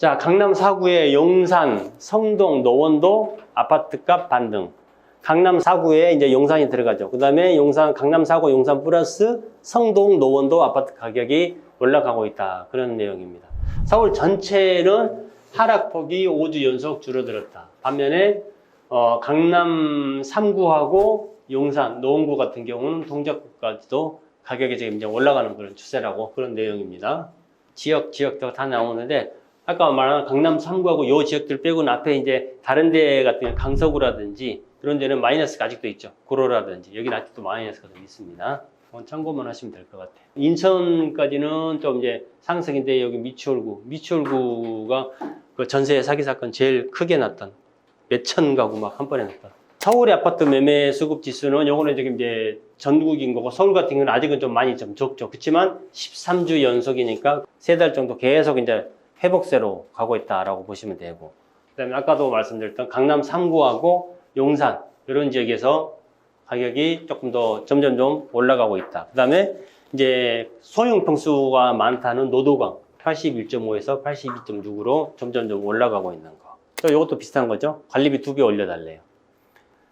자, 강남 4구의 용산, 성동, 노원도 아파트값 반등. 강남 4구에 이제 용산이 들어가죠. 그 다음에 용산, 강남 4구 용산 플러스 성동, 노원도 아파트 가격이 올라가고 있다. 그런 내용입니다. 서울 전체는 하락폭이 5주 연속 줄어들었다. 반면에 강남 3구하고 용산, 노원구 같은 경우는 동작구까지도 가격이 지금 이제 올라가는 그런 추세라고 그런 내용입니다. 지역도 다 나오는데 아까 말한 강남 3구하고 요 지역들 빼고는 앞에 이제 다른 데 같은 경우 강서구라든지 그런 데는 마이너스가 아직도 있죠. 구로라든지 여기는 아직도 마이너스가 좀 있습니다. 참고만 하시면 될 것 같아요. 인천까지는 좀 이제 상승인데 여기 미추홀구가 그 전세 사기 사건 제일 크게 났던 몇천 가구 막 한 번에 났던. 서울의 아파트 매매 수급 지수는 요거는 지금 이제 전국인 거고 서울 같은 경우는 아직은 좀 많이 좀 적죠. 그렇지만 13주 연속이니까 3달 정도 계속 이제 회복세로 가고 있다라고 보시면 되고. 그다음에 아까도 말씀드렸던 강남 3구하고 용산 이런 지역에서 가격이 조금 더 점점 올라가고 있다. 그다음에 이제 소형 평수가 많다는 노도강 81.5에서 82.6으로 점점 올라가고 있는 거. 또 이것도 비슷한 거죠. 관리비 2배 올려달래요.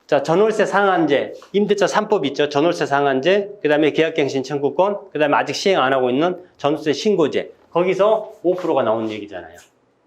자, 전월세 상한제, 임대차 3법 있죠. 전월세 상한제, 그 다음에 계약갱신 청구권, 그 다음에 아직 시행 안 하고 있는 전월세 신고제. 거기서 5%가 나온 얘기잖아요.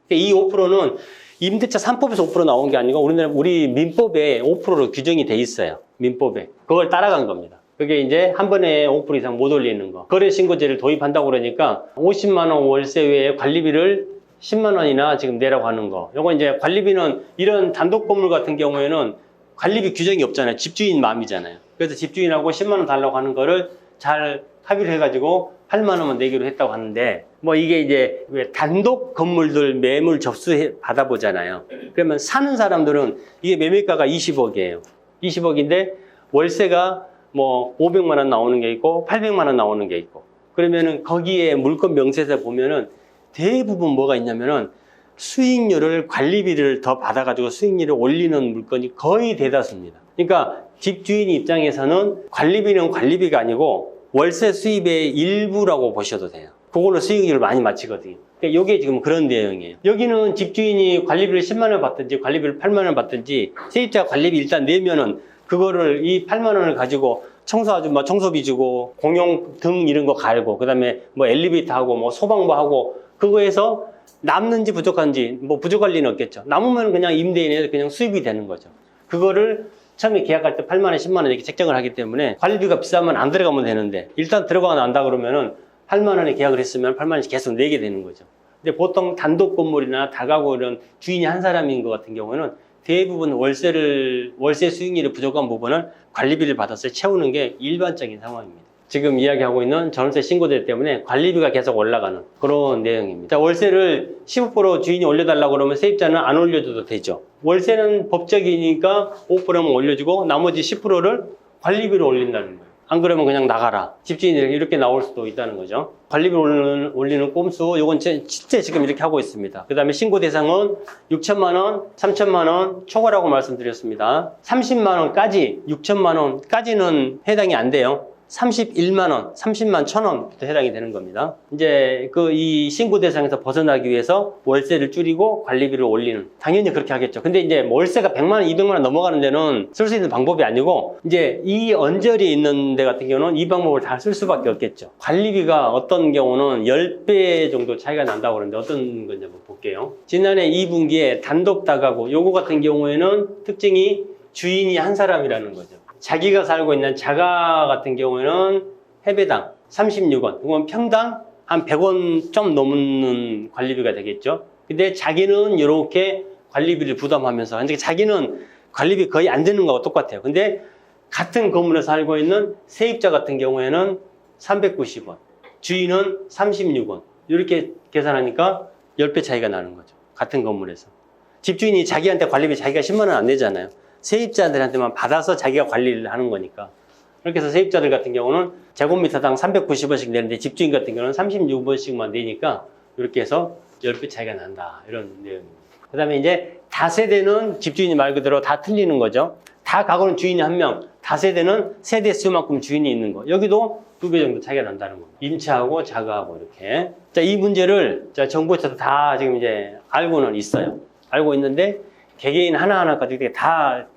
이 5%는 임대차 3법에서 5% 나온 게 아니고 우리 민법에 5%로 규정이 돼 있어요. 민법에. 그걸 따라간 겁니다. 그게 이제 한 번에 5% 이상 못 올리는 거. 거래신고제를 도입한다고 그러니까 50만 원 월세 외에 관리비를 10만 원이나 지금 내라고 하는 거. 요거 이제 관리비는 이런 단독 건물 같은 경우에는 관리비 규정이 없잖아요. 집주인 마음이잖아요. 그래서 집주인하고 10만 원 달라고 하는 거를 잘 합의를 해가지고 8만 원만 내기로 했다고 하는데 뭐 이게 이제 왜 단독 건물들 매물 접수 받아보잖아요. 그러면 사는 사람들은 이게 매매가가 20억이에요. 20억인데 월세가 뭐 500만 원 나오는 게 있고 800만 원 나오는 게 있고 그러면은 거기에 물건 명세서 보면은 대부분 뭐가 있냐면은 수익률을 관리비를 더 받아가지고 수익률을 올리는 물건이 거의 대다수입니다. 그러니까 집주인 입장에서는 관리비는 관리비가 아니고 월세 수입의 일부라고 보셔도 돼요. 그걸로 수익률을 많이 맞추거든요. 그러니까 이게 지금 그런 내용이에요. 여기는 집주인이 관리비를 10만 원 받든지 관리비를 8만 원 받든지 세입자가 관리비 일단 내면은 그거를 이 8만 원을 가지고 청소 아줌마 청소비 주고 공용 등 이런 거 갈고 그다음에 뭐 엘리베이터 하고 뭐 소방부 하고 그거에서 남는지 부족한지 뭐 부족할 리는 없겠죠. 남으면 그냥 임대인에 그냥 수입이 되는 거죠. 그거를 처음에 계약할 때 8만 원, 10만 원 이렇게 책정을 하기 때문에 관리비가 비싸면 안 들어가면 되는데 일단 들어가 난다 그러면은 8만 원에 계약을 했으면 8만 원씩 계속 내게 되는 거죠. 근데 보통 단독 건물이나 다가구 이런 주인이 한 사람인 것 같은 경우는 대부분 월세 수익률이 부족한 부분을 관리비를 받아서 채우는 게 일반적인 상황입니다. 지금 이야기하고 있는 전월세 신고제 때문에 관리비가 계속 올라가는 그런 내용입니다. 자, 월세를 15% 주인이 올려달라고 그러면 세입자는 안 올려줘도 되죠. 월세는 법적이니까 5%만 올려주고 나머지 10%를 관리비로 올린다는 거예요. 안 그러면 그냥 나가라. 집주인이 이렇게 나올 수도 있다는 거죠. 관리비를 올리는 꼼수, 요건 실제 지금 이렇게 하고 있습니다. 그 다음에 신고 대상은 6천만 원, 3천만 원 초과라고 말씀드렸습니다. 30만 원까지, 6천만 원까지는 해당이 안 돼요. 31만 원, 30만 1,000원부터 해당이 되는 겁니다. 이제 이 신고 대상에서 벗어나기 위해서 월세를 줄이고 관리비를 올리는. 당연히 그렇게 하겠죠. 근데 이제 월세가 100만 원, 200만 원 넘어가는 데는 쓸 수 있는 방법이 아니고 이제 이 언저리에 있는 데 같은 경우는 이 방법을 다 쓸 수밖에 없겠죠. 관리비가 어떤 경우는 10배 정도 차이가 난다고 그러는데 어떤 건지 한번 볼게요. 지난해 2분기에 단독 다가구 요거 같은 경우에는 특징이 주인이 한 사람이라는 거죠. 자기가 살고 있는 자가 같은 경우에는 해배당 36원, 그건 평당 한 100원 좀 넘는 관리비가 되겠죠. 근데 자기는 이렇게 관리비를 부담하면서, 근데 자기는 관리비 거의 안 되는 거하고 똑같아요. 근데 같은 건물에 살고 있는 세입자 같은 경우에는 390원, 주인은 36원. 이렇게 계산하니까 10배 차이가 나는 거죠. 같은 건물에서. 집주인이 자기한테 관리비 자기가 10만 원 안 내잖아요. 세입자들한테만 받아서 자기가 관리를 하는 거니까. 그렇게 해서 세입자들 같은 경우는 제곱미터당 390원씩 내는데 집주인 같은 경우는 36원씩만 내니까 이렇게 해서 10배 차이가 난다. 이런 내용입니다. 그 다음에 이제 다세대는 집주인이 말 그대로 다 틀리는 거죠. 다 가구는 주인이 한 명, 다세대는 세대 수만큼 주인이 있는 거. 여기도 2배 정도 차이가 난다는 겁니다. 임차하고 자가하고 이렇게. 자, 이 문제를 자, 정부에서도 다 지금 이제 알고는 있어요. 알고 있는데 개개인 하나하나까지 다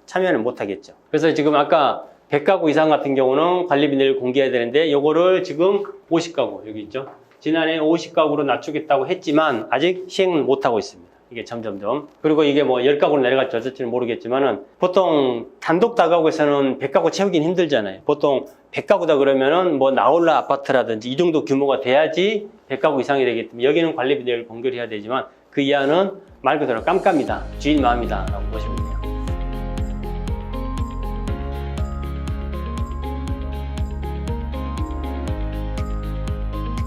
참여는 못 하겠죠. 그래서 지금 아까 100가구 이상 같은 경우는 관리비 내역을 공개해야 되는데 요거를 지금 50가구 여기 있죠. 지난해 50가구로 낮추겠다고 했지만 아직 시행은 못 하고 있습니다. 이게 점점점. 그리고 이게 뭐 10가구로 내려갈지 어쩔지는 모르겠지만은 보통 단독 다가구에서는 100가구 채우긴 힘들잖아요. 보통 100가구다 그러면은 뭐 나홀라 아파트라든지 이 정도 규모가 돼야지 100가구 이상이 되기 때문에 여기는 관리비 내역을 공개를 해야 되지만 그 이하는 말 그대로 깜깜이다. 주인 마음이다. 라고 보시면 됩니다.